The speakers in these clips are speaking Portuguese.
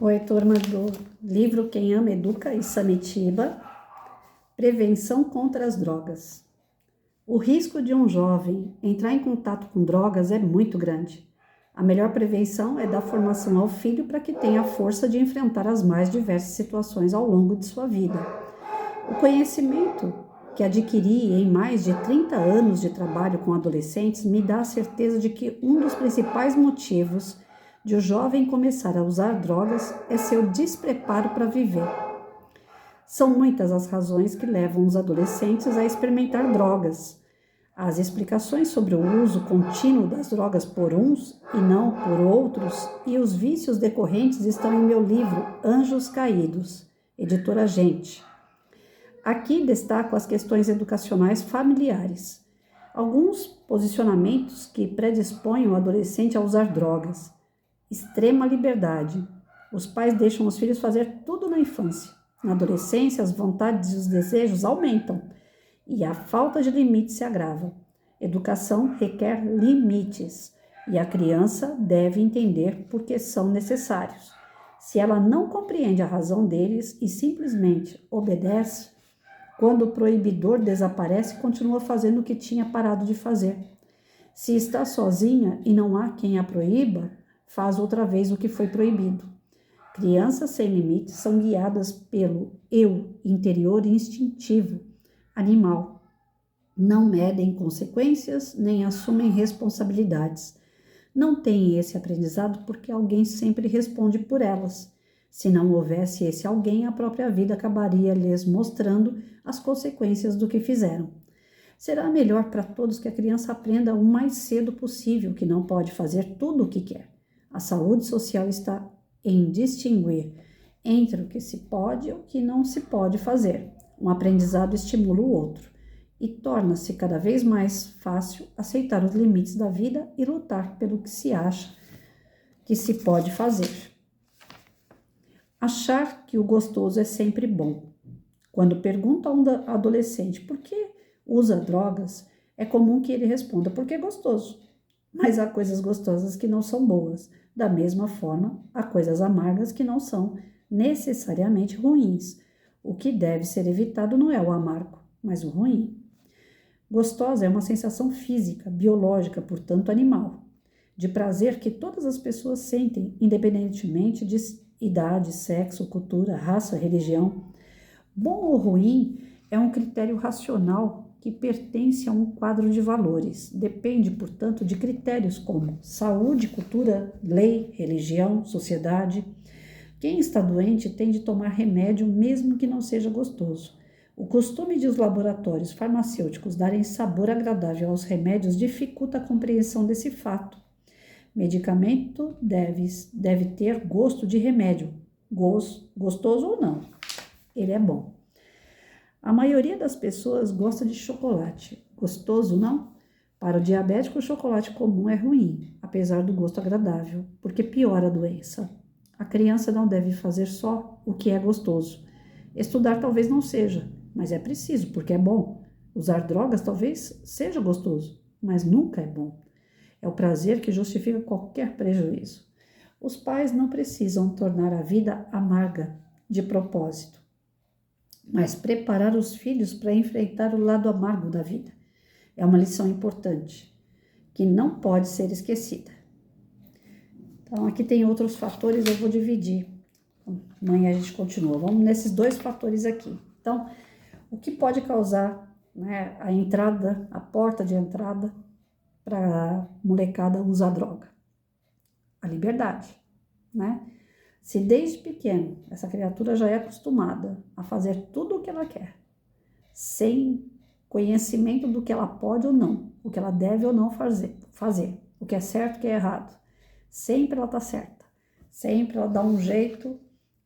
Oi, turma do livro Quem Ama Educa e Samitiba, Prevenção contra as Drogas. O risco de um jovem entrar em contato com drogas é muito grande. A melhor prevenção é dar formação ao filho para que tenha a força de enfrentar as mais diversas situações ao longo de sua vida. O conhecimento que adquiri em mais de 30 anos de trabalho com adolescentes me dá a certeza de que um dos principais motivos de o jovem começar a usar drogas é seu despreparo para viver. São muitas as razões que levam os adolescentes a experimentar drogas. As explicações sobre o uso contínuo das drogas por uns e não por outros e os vícios decorrentes estão em meu livro Anjos Caídos, editora Gente. Aqui destaco as questões educacionais familiares. Alguns posicionamentos que predispõem o adolescente a usar drogas. Extrema liberdade. Os pais deixam os filhos fazer tudo na infância. Na adolescência, as vontades e os desejos aumentam e a falta de limites se agrava. Educação requer limites e a criança deve entender por que são necessários. Se ela não compreende a razão deles e simplesmente obedece, quando o proibidor desaparece, continua fazendo o que tinha parado de fazer. Se está sozinha e não há quem a proíba, faz outra vez o que foi proibido. Crianças sem limites são guiadas pelo eu interior instintivo, animal. Não medem consequências nem assumem responsabilidades. Não têm esse aprendizado porque alguém sempre responde por elas. Se não houvesse esse alguém, a própria vida acabaria lhes mostrando as consequências do que fizeram. Será melhor para todos que a criança aprenda o mais cedo possível que não pode fazer tudo o que quer. A saúde social está em distinguir entre o que se pode e o que não se pode fazer. Um aprendizado estimula o outro e torna-se cada vez mais fácil aceitar os limites da vida e lutar pelo que se acha que se pode fazer. Achar que o gostoso é sempre bom. Quando pergunta a um adolescente por que usa drogas, é comum que ele responda porque é gostoso. Mas há coisas gostosas que não são boas. Da mesma forma, há coisas amargas que não são necessariamente ruins. O que deve ser evitado não é o amargo, mas o ruim. Gostosa é uma sensação física, biológica, portanto animal, de prazer que todas as pessoas sentem, independentemente de idade, sexo, cultura, raça, religião. Bom ou ruim é um critério racional que pertence a um quadro de valores. Depende, portanto, de critérios como saúde, cultura, lei, religião, sociedade. Quem está doente tem de tomar remédio mesmo que não seja gostoso. O costume de os laboratórios farmacêuticos darem sabor agradável aos remédios dificulta a compreensão desse fato. Medicamento deve ter gosto de remédio, gostoso ou não, ele é bom. A maioria das pessoas gosta de chocolate, gostoso não? Para o diabético, o chocolate comum é ruim, apesar do gosto agradável, porque piora a doença. A criança não deve fazer só o que é gostoso. Estudar talvez não seja, mas é preciso, porque é bom. Usar drogas talvez seja gostoso, mas nunca é bom. É o prazer que justifica qualquer prejuízo. Os pais não precisam tornar a vida amarga de propósito, mas preparar os filhos para enfrentar o lado amargo da vida. É uma lição importante, que não pode ser esquecida. Então, aqui tem outros fatores, eu vou dividir. Amanhã a gente continua. Vamos nesses dois fatores aqui. Então, o que pode causar, né, a entrada, a porta de entrada para a molecada usar droga? A liberdade, né? Se desde pequeno essa criatura já é acostumada a fazer tudo o que ela quer, sem conhecimento do que ela pode ou não, o que ela deve ou não fazer, o que é certo e o que é errado, sempre ela está certa, sempre ela dá um jeito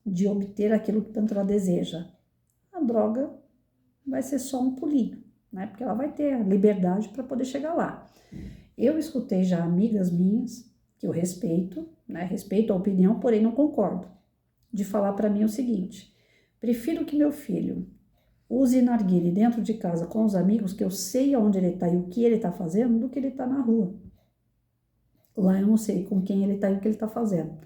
de obter aquilo que tanto ela deseja. A droga vai ser só um pulinho, né? Porque ela vai ter a liberdade para poder chegar lá. Eu escutei já amigas minhas, que eu respeito, né? Respeito a opinião, porém não concordo, de falar para mim o seguinte: prefiro que meu filho use narguilé dentro de casa com os amigos, que eu sei onde ele está e o que ele está fazendo, do que ele está na rua. Lá eu não sei com quem ele está e o que ele está fazendo.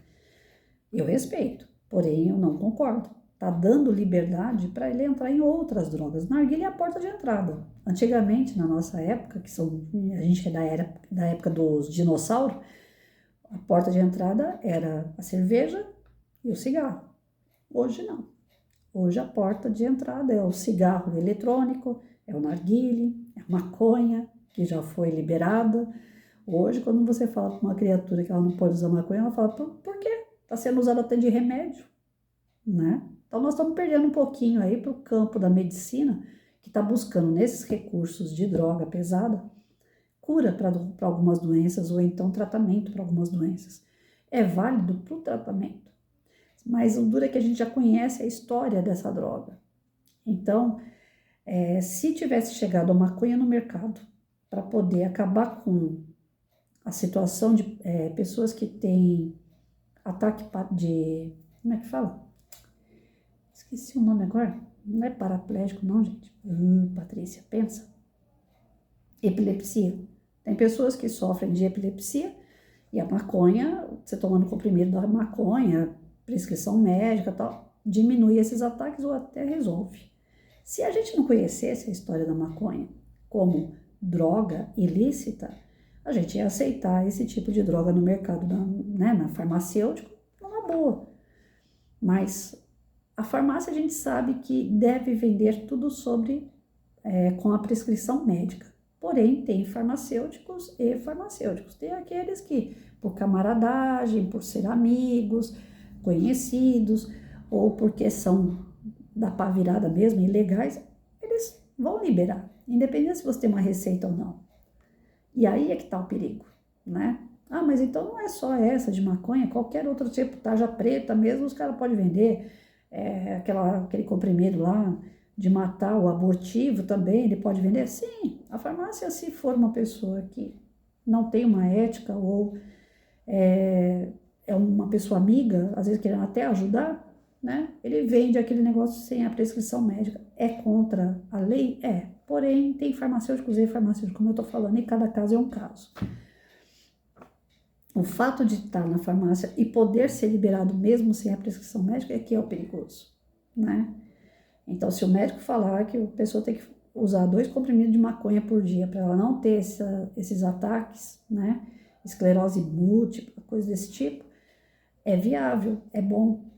Eu respeito, porém eu não concordo. Tá dando liberdade para ele entrar em outras drogas. Narguilé é a porta de entrada. Antigamente, na nossa época, a gente é da época dos dinossauros, a porta de entrada era a cerveja e o cigarro. Hoje não. Hoje a porta de entrada é o cigarro eletrônico, é o narguilé, é a maconha, que já foi liberada. Hoje, quando você fala com uma criatura que ela não pode usar maconha, ela fala, por quê? Está sendo usada até de remédio, né? Então, nós estamos perdendo um pouquinho aí para o campo da medicina, que está buscando nesses recursos de droga pesada, cura para algumas doenças ou então tratamento para algumas doenças. É válido para o tratamento, mas o duro é que a gente já conhece a história dessa droga. Então, se tivesse chegado a maconha no mercado para poder acabar com a situação de pessoas que têm ataque de... Como é que fala? Esqueci o nome agora. Não é paraplégico não, gente. Patrícia, pensa. Epilepsia. Tem pessoas que sofrem de epilepsia e a maconha, você tomando comprimido da maconha, prescrição médica e tal, diminui esses ataques ou até resolve. Se a gente não conhecesse a história da maconha como droga ilícita, a gente ia aceitar esse tipo de droga no mercado, na farmacêutica, numa boa. Mas a farmácia a gente sabe que deve vender tudo com a prescrição médica. Porém, tem farmacêuticos e farmacêuticos. Tem aqueles que, por camaradagem, por ser amigos, conhecidos, ou porque são da pá virada mesmo, ilegais, eles vão liberar, independente se você tem uma receita ou não. E aí é que está o perigo, né? Ah, mas então não é só essa de maconha, qualquer outro tipo, tarja preta mesmo, os caras podem vender. Aquele comprimido lá de matar o abortivo também, ele pode vender? Sim, a farmácia, se for uma pessoa que não tem uma ética ou é uma pessoa amiga, às vezes querendo até ajudar, né? Ele vende aquele negócio sem a prescrição médica. É contra a lei? É. Porém, tem farmacêuticos e farmacêuticos, como eu tô falando, e cada caso é um caso. O fato de estar na farmácia e poder ser liberado mesmo sem a prescrição médica é que é o perigoso, né? Então, se o médico falar que a pessoa tem que usar 2 comprimidos de maconha por dia para ela não ter esses ataques, né? Esclerose múltipla, coisa desse tipo, é viável, é bom.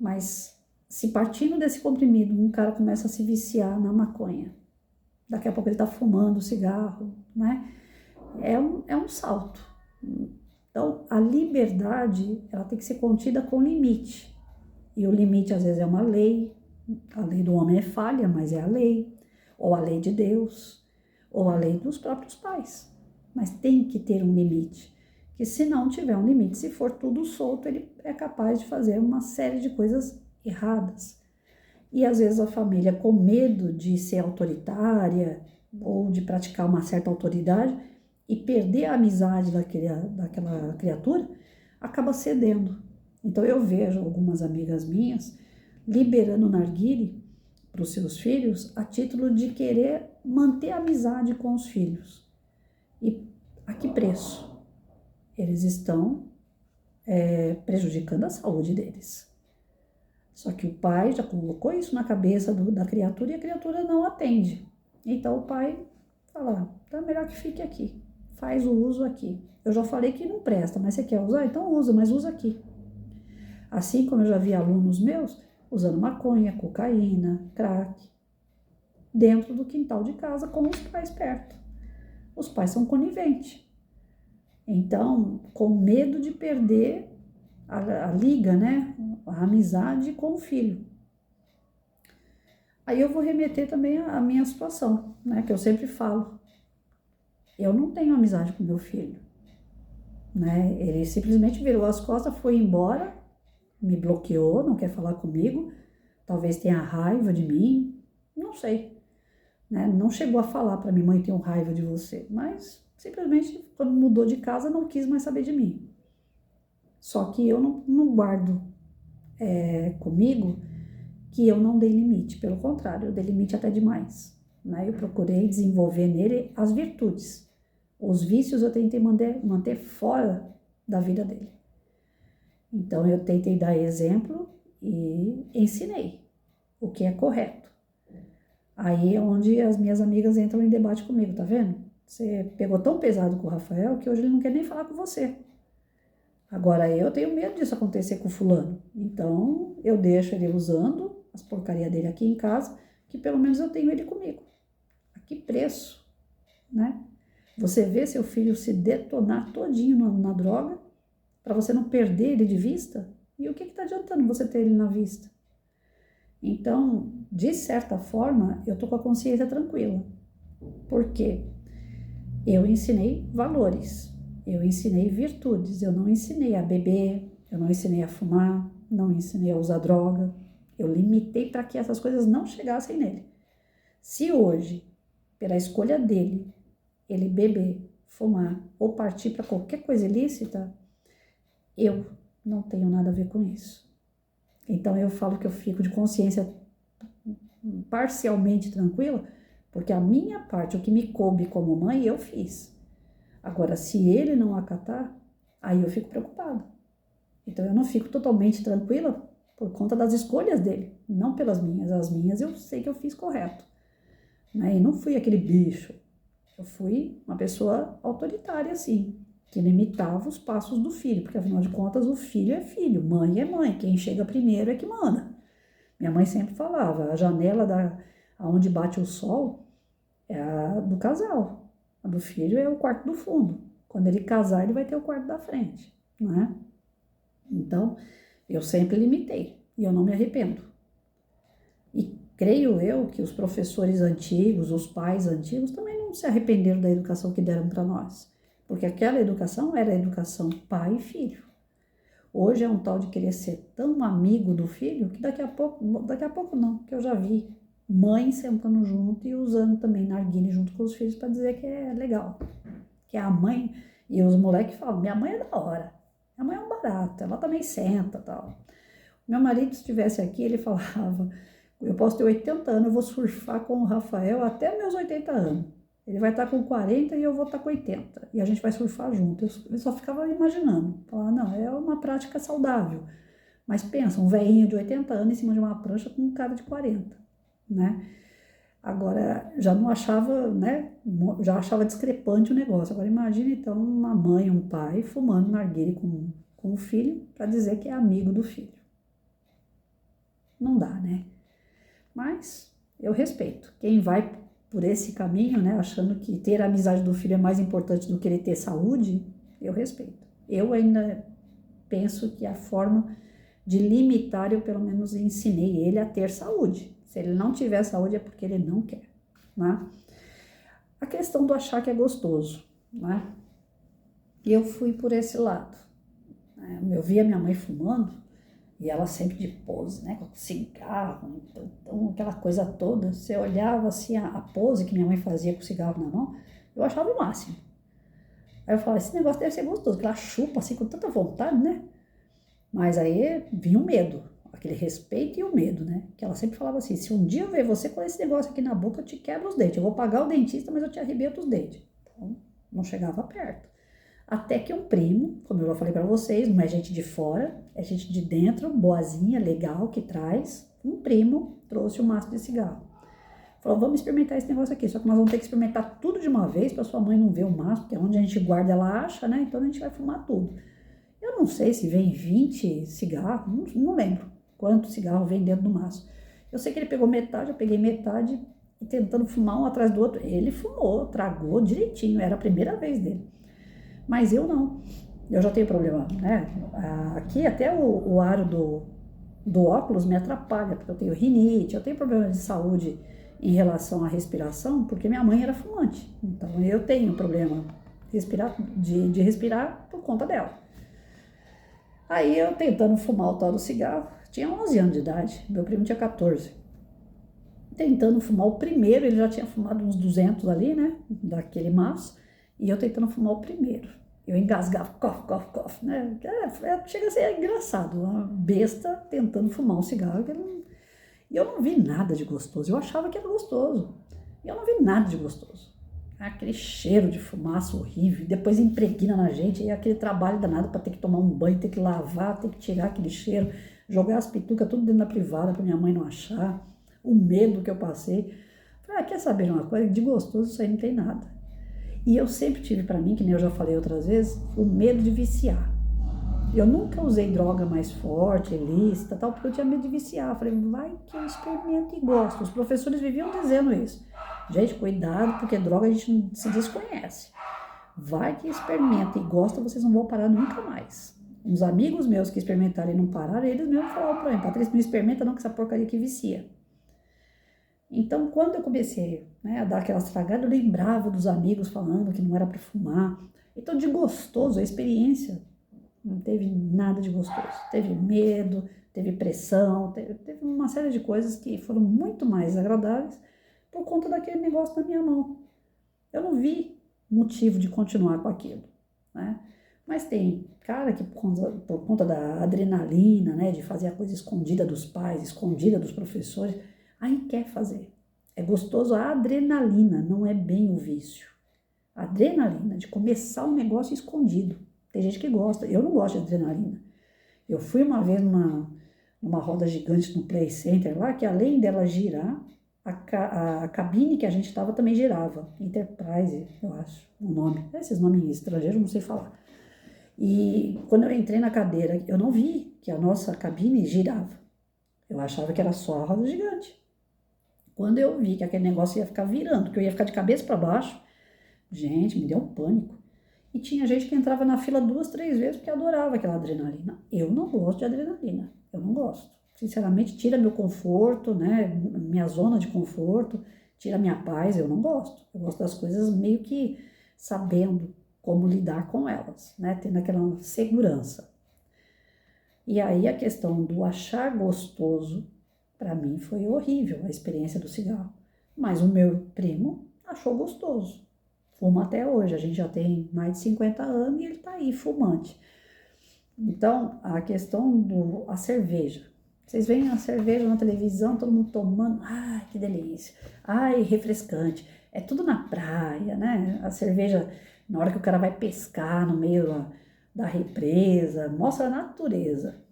Mas se partindo desse comprimido, um cara começa a se viciar na maconha, daqui a pouco ele está fumando cigarro, né? É um salto. Então, a liberdade, ela tem que ser contida com limite. E o limite, às vezes, é uma lei. A lei do homem é falha, mas é a lei. Ou a lei de Deus. Ou a lei dos próprios pais. Mas tem que ter um limite. Que se não tiver um limite, se for tudo solto, ele é capaz de fazer uma série de coisas erradas. E, às vezes, a família, com medo de ser autoritária ou de praticar uma certa autoridade, e perder a amizade daquela criatura, acaba cedendo. Então eu vejo algumas amigas minhas liberando narguilé para os seus filhos a título de querer manter a amizade com os filhos. E a que preço? Eles estão prejudicando a saúde deles. Só que o pai já colocou isso na cabeça da criatura e a criatura não atende. Então o pai fala, então é melhor que fique aqui. Faz o uso aqui. Eu já falei que não presta, mas você quer usar? Então usa, mas usa aqui. Assim como eu já vi alunos meus usando maconha, cocaína, crack, dentro do quintal de casa com os pais perto. Os pais são coniventes. Então, com medo de perder a liga, né? A amizade com o filho. Aí eu vou remeter também à minha situação, né? Que eu sempre falo. Eu não tenho amizade com meu filho, né? Ele simplesmente virou as costas, foi embora, me bloqueou, não quer falar comigo, talvez tenha raiva de mim, não sei, né? Não chegou a falar para mim, mãe, tenho raiva de você, mas simplesmente quando mudou de casa não quis mais saber de mim. Só que eu não guardo comigo que eu não dei limite, pelo contrário, eu dei limite até demais, né? Eu procurei desenvolver nele as virtudes. Os vícios eu tentei manter fora da vida dele. Então eu tentei dar exemplo e ensinei o que é correto. Aí é onde as minhas amigas entram em debate comigo, tá vendo? Você pegou tão pesado com o Rafael que hoje ele não quer nem falar com você. Agora eu tenho medo disso acontecer com o fulano. Então eu deixo ele usando as porcarias dele aqui em casa, que pelo menos eu tenho ele comigo. A que preço, né? Você vê seu filho se detonar todinho na droga, para você não perder ele de vista, e o que está adiantando você ter ele na vista? Então, de certa forma, eu estou com a consciência tranquila. Por quê? Eu ensinei valores, eu ensinei virtudes, eu não ensinei a beber, eu não ensinei a fumar, não ensinei a usar droga, eu limitei para que essas coisas não chegassem nele. Se hoje, pela escolha dele, ele beber, fumar ou partir para qualquer coisa ilícita, eu não tenho nada a ver com isso. Então eu falo que eu fico de consciência parcialmente tranquila, porque a minha parte, o que me coube como mãe, eu fiz. Agora, se ele não acatar, aí eu fico preocupada. Então eu não fico totalmente tranquila por conta das escolhas dele, não pelas minhas. As minhas eu sei que eu fiz correto, né? E não fui aquele bicho. Eu fui uma pessoa autoritária, assim, que limitava os passos do filho, porque afinal de contas o filho é filho, mãe é mãe, quem chega primeiro é que manda. Minha mãe sempre falava, a janela aonde bate o sol é a do casal, a do filho é o quarto do fundo. Quando ele casar, ele vai ter o quarto da frente, não é? Então, eu sempre limitei e eu não me arrependo. E creio eu que os professores antigos, os pais antigos também não se arrependeram da educação que deram para nós, porque aquela educação era a educação pai e filho. Hoje é um tal de querer ser tão amigo do filho que daqui a pouco não, que eu já vi mãe sentando junto e usando também narguilé junto com os filhos para dizer que é legal, que é a mãe, e os moleques falam, minha mãe é da hora, minha mãe é um barato, ela também senta, tal. Meu marido, se estivesse aqui, ele falava, eu posso ter 80 anos, eu vou surfar com o Rafael até meus 80 anos. Ele vai estar com 40 e eu vou estar com 80. E a gente vai surfar junto. Eu só ficava imaginando. Falava, não, é uma prática saudável. Mas pensa, um velhinho de 80 anos em cima de uma prancha com um cara de 40, né? Agora, já não achava, né? Já achava discrepante o negócio. Agora, imagina, então, uma mãe, um pai fumando narguilé com o filho para dizer que é amigo do filho. Não dá, né? Mas eu respeito. Quem vai por esse caminho, né, achando que ter a amizade do filho é mais importante do que ele ter saúde, eu respeito. Eu ainda penso que a forma de limitar, eu pelo menos ensinei ele a ter saúde. Se ele não tiver saúde é porque ele não quer, né? A questão do achar que é gostoso, né? E eu fui por esse lado. Eu via minha mãe fumando, e ela sempre de pose, né, com cigarro, então aquela coisa toda. Você olhava assim a pose que minha mãe fazia com o cigarro na mão, eu achava o máximo. Aí eu falava, esse negócio deve ser gostoso, porque ela chupa assim com tanta vontade, né? Mas aí vinha o medo, aquele respeito e o medo, né? Que ela sempre falava assim, se um dia eu ver você com esse negócio aqui na boca, eu te quebro os dentes. Eu vou pagar o dentista, mas eu te arrebento os dentes. Então, não chegava perto. Até que um primo, como eu já falei para vocês, não é gente de fora, é gente de dentro, boazinha, legal, que traz. Um primo trouxe um maço de cigarro. Falou, vamos experimentar esse negócio aqui, só que nós vamos ter que experimentar tudo de uma vez para sua mãe não ver o maço, porque é onde a gente guarda ela acha, né? Então a gente vai fumar tudo. Eu não sei se vem 20 cigarros, não lembro quanto cigarro vem dentro do maço. Eu sei que ele pegou metade, eu peguei metade e tentando fumar um atrás do outro. Ele fumou, tragou direitinho, era a primeira vez dele. Mas eu não, eu já tenho problema, né? Aqui até o aro do óculos me atrapalha, porque eu tenho rinite, eu tenho problema de saúde em relação à respiração, porque minha mãe era fumante. Então eu tenho problema de respirar por conta dela. Aí eu tentando fumar o tal do cigarro, tinha 11 anos de idade, meu primo tinha 14. Tentando fumar o primeiro, ele já tinha fumado uns 200 ali, né? Daquele maço. E eu tentando fumar o primeiro. Eu engasgava, cof, né? Chega a ser engraçado, uma besta tentando fumar um cigarro. E eu não vi nada de gostoso. Eu achava que era gostoso. E eu não vi nada de gostoso. aquele cheiro de fumaça horrível, depois impregna na gente, e aquele trabalho danado para ter que tomar um banho, ter que lavar, ter que tirar aquele cheiro, jogar as pitucas tudo dentro da privada para minha mãe não achar, o medo que eu passei. Falei, quer saber uma coisa? De gostoso isso aí não tem nada. E eu sempre tive para mim, que nem eu já falei outras vezes, o medo de viciar. Eu nunca usei droga mais forte, ilícita, tal, porque eu tinha medo de viciar. Eu falei, vai que eu experimento e gosto. Os professores viviam dizendo isso. Gente, cuidado, porque droga a gente não se desconhece. Vai que experimenta e gosta, vocês não vão parar nunca mais. Uns amigos meus que experimentaram e não pararam, eles mesmos falavam pra mim, Patrícia, não experimenta não, que essa porcaria que vicia. Então, quando eu comecei, né, a dar aquelas tragadas, eu lembrava dos amigos falando que não era para fumar. Então, de gostoso, a experiência não teve nada de gostoso. Teve medo, teve pressão, teve uma série de coisas que foram muito mais agradáveis por conta daquele negócio na minha mão. Eu não vi motivo de continuar com aquilo, né? Mas tem cara que por conta da adrenalina, né, de fazer a coisa escondida dos pais, escondida dos professores, aí quer fazer. É gostoso a adrenalina, não é bem o vício. A adrenalina de começar um negócio escondido. Tem gente que gosta, eu não gosto de adrenalina. Eu fui uma vez numa roda gigante no Play Center lá, que além dela girar, a cabine que a gente estava também girava. Enterprise, eu acho, o nome. Esses nomes estrangeiros eu não sei falar. E quando eu entrei na cadeira, eu não vi que a nossa cabine girava. Eu achava que era só a roda gigante. Quando eu vi que aquele negócio ia ficar virando, que eu ia ficar de cabeça para baixo, gente, me deu um pânico. E tinha gente que entrava na fila 2, 3 vezes porque adorava aquela adrenalina. Eu não gosto de adrenalina, eu não gosto. Sinceramente, tira meu conforto, né, minha zona de conforto, tira minha paz, eu não gosto. Eu gosto das coisas meio que sabendo como lidar com elas, né, tendo aquela segurança. E aí a questão do achar gostoso, para mim foi horrível a experiência do cigarro. Mas o meu primo achou gostoso. Fuma até hoje, a gente já tem mais de 50 anos e ele tá aí fumante. Então, a questão a cerveja. Vocês veem a cerveja na televisão, todo mundo tomando, ai, que delícia, ai, refrescante. É tudo na praia, né? A cerveja, na hora que o cara vai pescar no meio da represa, mostra a natureza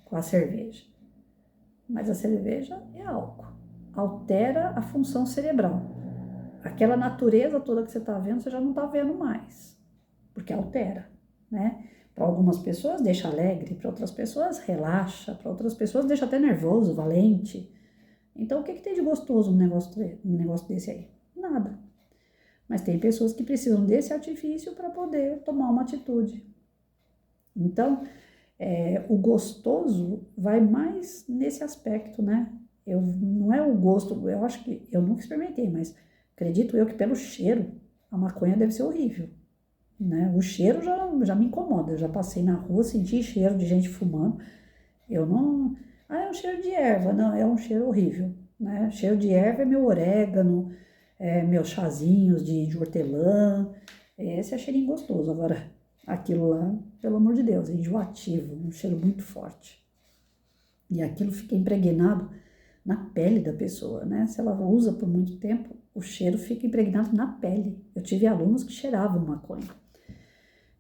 com a cerveja. Mas a cerveja é álcool, altera a função cerebral. Aquela natureza toda que você está vendo, você já não está vendo mais, porque altera, né? Para algumas pessoas deixa alegre, para outras pessoas relaxa, para outras pessoas deixa até nervoso, valente. Então, o que tem de gostoso num negócio desse aí? Nada. Mas tem pessoas que precisam desse artifício para poder tomar uma atitude. Então, o gostoso vai mais nesse aspecto, né? Não é o gosto, eu acho que, eu nunca experimentei, mas acredito eu que pelo cheiro, a maconha deve ser horrível, né? O cheiro já me incomoda, eu já passei na rua, senti cheiro de gente fumando, eu não... é um cheiro de erva, não, é um cheiro horrível, né? Cheiro de erva é meu orégano, meus chazinhos de hortelã, esse é cheirinho gostoso. Agora, aquilo lá, pelo amor de Deus, é enjoativo, um cheiro muito forte. E aquilo fica impregnado na pele da pessoa, né? Se ela usa por muito tempo, o cheiro fica impregnado na pele. Eu tive alunos que cheiravam maconha.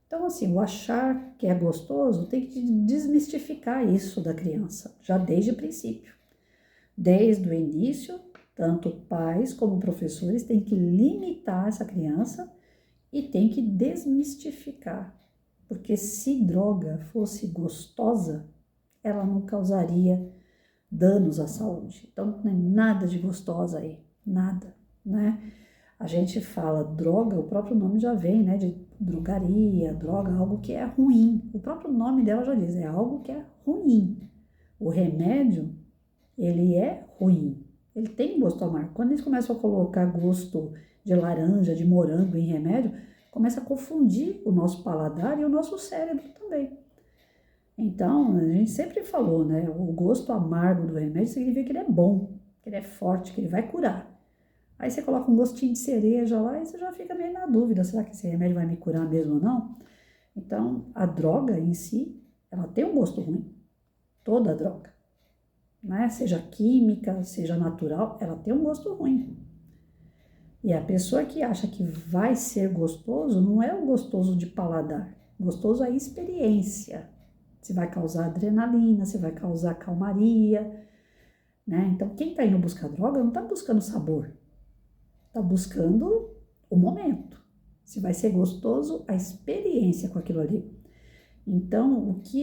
Então, assim, o achar que é gostoso tem que desmistificar isso da criança, já desde o princípio. Desde o início, tanto pais como professores têm que limitar essa criança e tem que desmistificar. Porque se droga fosse gostosa, ela não causaria danos à saúde. Então, não é nada de gostosa aí, nada, né? A gente fala droga, o próprio nome já vem, né? De drogaria, droga, algo que é ruim. O próprio nome dela já diz, é algo que é ruim. O remédio, ele é ruim. Ele tem gosto amargo. Quando eles começam a colocar gosto de laranja, de morango em remédio, começa a confundir o nosso paladar e o nosso cérebro também. Então, a gente sempre falou, né? O gosto amargo do remédio significa que ele é bom, que ele é forte, que ele vai curar. Aí você coloca um gostinho de cereja lá e você já fica meio na dúvida, será que esse remédio vai me curar mesmo ou não? Então, a droga em si, ela tem um gosto ruim. Toda droga, né? Seja química, seja natural, ela tem um gosto ruim. E a pessoa que acha que vai ser gostoso, não é o gostoso de paladar. Gostoso é a experiência. Se vai causar adrenalina, se vai causar calmaria, né? Então, quem está indo buscar droga não está buscando sabor. Está buscando o momento. Se vai ser gostoso, a experiência com aquilo ali. Então, o que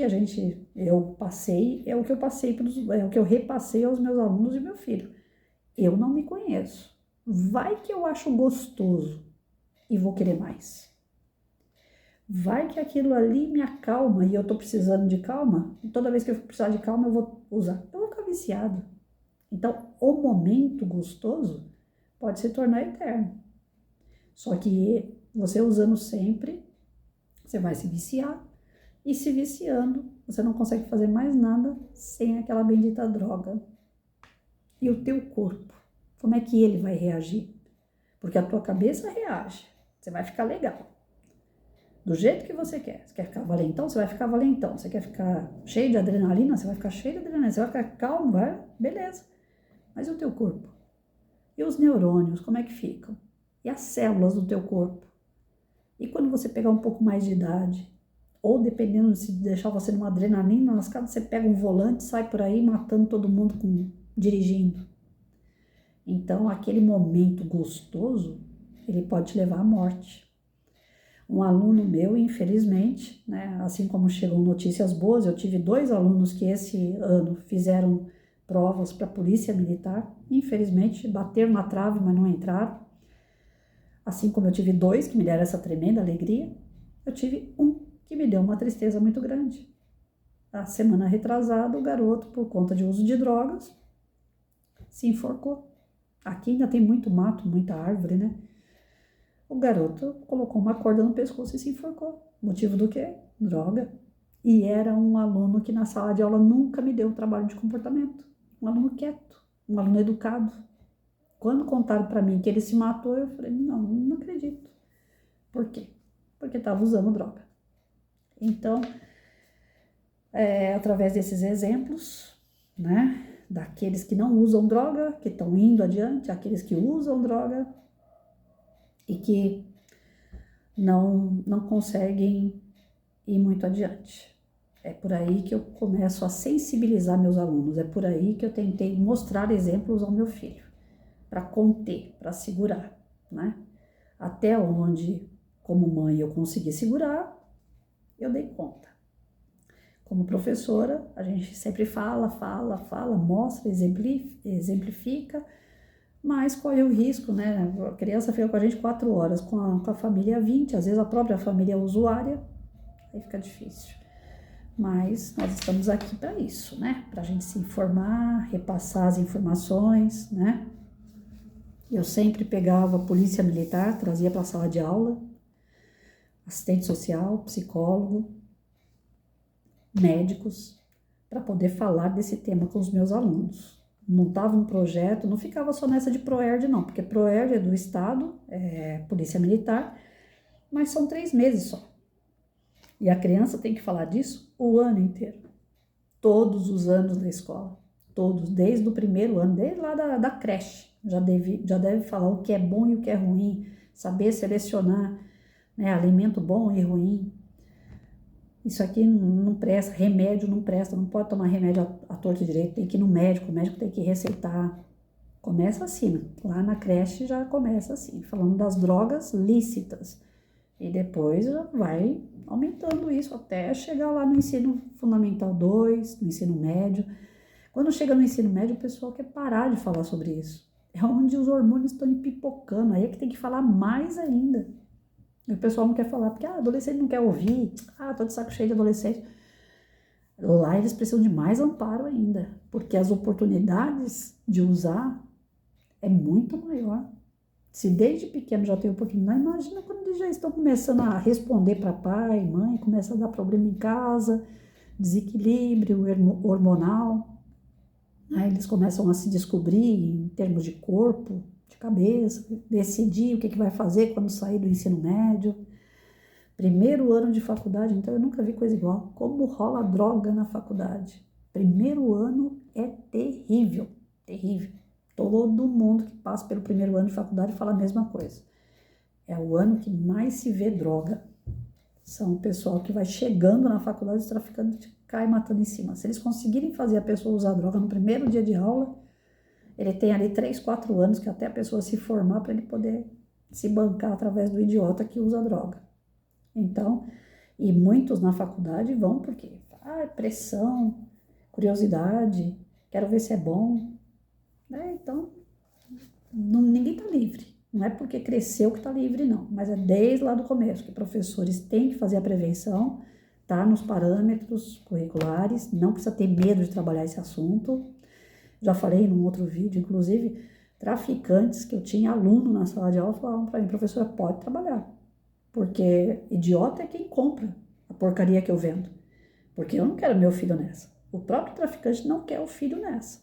eu passei, é o que eu passei, é o que eu repassei aos meus alunos e meu filho. Eu não me conheço. Vai que eu acho gostoso e vou querer mais. Vai que aquilo ali me acalma e eu tô precisando de calma. E toda vez que eu precisar de calma, eu vou usar. Eu vou ficar viciado. Então, o momento gostoso pode se tornar eterno. Só que você usando sempre, você vai se viciar. E se viciando, você não consegue fazer mais nada sem aquela bendita droga. E o teu corpo, como é que ele vai reagir? Porque a tua cabeça reage, você vai ficar legal. Do jeito que você quer. Você quer ficar valentão, você vai ficar valentão. Você quer ficar cheio de adrenalina, você vai ficar cheio de adrenalina. Você vai ficar calmo, vai, beleza. Mas e o teu corpo? E os neurônios, como é que ficam? E as células do teu corpo? E quando você pegar um pouco mais de idade, ou dependendo de se deixar você numa adrenalina lascada, você pega um volante, sai por aí matando todo mundo dirigindo. Então, aquele momento gostoso, ele pode te levar à morte. Um aluno meu, infelizmente, né, assim como chegam notícias boas, eu tive 2 alunos que esse ano fizeram provas para a Polícia Militar, infelizmente bateram na trave, mas não entraram. Assim como eu tive 2 que me deram essa tremenda alegria, eu tive um que me deu uma tristeza muito grande. A semana retrasada, o garoto, por conta de uso de drogas, se enforcou. Aqui ainda tem muito mato, muita árvore, né? O garoto colocou uma corda no pescoço e se enforcou. Motivo do quê? Droga. E era um aluno que na sala de aula nunca me deu trabalho de comportamento. Um aluno quieto, um aluno educado. Quando contaram para mim que ele se matou, eu falei, não acredito. Por quê? Porque estava usando droga. Então, através desses exemplos, né, daqueles que não usam droga, que estão indo adiante, aqueles que usam droga e que não conseguem ir muito adiante. É por aí que eu começo a sensibilizar meus alunos, é por aí que eu tentei mostrar exemplos ao meu filho, para conter, para segurar, né? Até onde, como mãe, eu consegui segurar, eu dei conta. Como professora, a gente sempre fala, mostra, exemplifica, mas corre o risco, né? A criança fica com a gente 4 horas, com a família 20, às vezes a própria família é usuária, aí fica difícil. Mas nós estamos aqui para isso, né? Para a gente se informar, repassar as informações, né? Eu sempre pegava a polícia militar, trazia para a sala de aula, assistente social, psicólogo, médicos, para poder falar desse tema com os meus alunos. Montava um projeto, não ficava só nessa de ProERD não, porque ProERD é do Estado, é Polícia Militar, mas são 3 meses só. E a criança tem que falar disso o ano inteiro, todos os anos da escola, todos, desde o primeiro ano, desde lá da creche, já deve falar o que é bom e o que é ruim, saber selecionar, né, alimento bom e ruim. Isso aqui não presta, remédio não presta, não pode tomar remédio à torta direito, tem que ir no médico, o médico tem que receitar. Começa assim, lá na creche já começa assim, falando das drogas lícitas. E depois vai aumentando isso até chegar lá no ensino fundamental 2, no ensino médio. Quando chega no ensino médio, o pessoal quer parar de falar sobre isso. É onde os hormônios estão pipocando, aí é que tem que falar mais ainda. E o pessoal não quer falar, porque adolescente não quer ouvir, tô de saco cheio de adolescente. Lá eles precisam de mais amparo ainda, porque as oportunidades de usar é muito maior. Se desde pequeno já tem oportunidade, imagina quando eles já estão começando a responder para pai, mãe, começa a dar problema em casa, desequilíbrio hormonal. Aí eles começam a se descobrir em termos de corpo, de cabeça, decidir o que vai fazer quando sair do ensino médio. Primeiro ano de faculdade, então eu nunca vi coisa igual. Como rola droga na faculdade. Primeiro ano é terrível, terrível. todo mundo que passa pelo primeiro ano de faculdade fala a mesma coisa. É o ano que mais se vê droga. São o pessoal que vai chegando na faculdade, os traficantes caem matando em cima. Se eles conseguirem fazer a pessoa usar droga no primeiro dia de aula, ele tem ali 3, 4 anos que até a pessoa se formar para ele poder se bancar através do idiota que usa droga. Então, e muitos na faculdade vão porque pressão, curiosidade, quero ver se é bom. Então, ninguém está livre. Não é porque cresceu que está livre, não. Mas é desde lá do começo que professores têm que fazer a prevenção, tá nos parâmetros curriculares, não precisa ter medo de trabalhar esse assunto. Já falei num outro vídeo, inclusive, traficantes que eu tinha aluno na sala de aula falavam para mim, professora, pode trabalhar, porque idiota é quem compra a porcaria que eu vendo, porque eu não quero meu filho nessa. O próprio traficante não quer o filho nessa.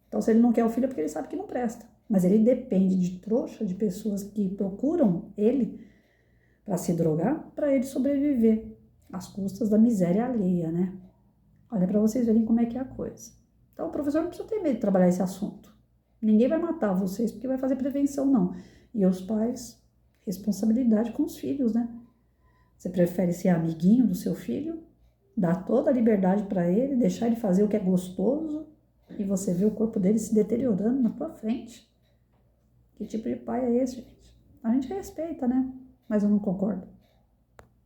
Então, se ele não quer o filho é porque ele sabe que não presta. Mas ele depende de trouxa, de pessoas que procuram ele para se drogar, para ele sobreviver às custas da miséria alheia, né? Olha para vocês verem como é que é a coisa. Então, o professor não precisa ter medo de trabalhar esse assunto. Ninguém vai matar vocês porque vai fazer prevenção, não. E os pais, responsabilidade com os filhos, né? Você prefere ser amiguinho do seu filho, dar toda a liberdade para ele, deixar ele fazer o que é gostoso e você vê o corpo dele se deteriorando na tua frente. Que tipo de pai é esse, gente? A gente respeita, né? Mas eu não concordo.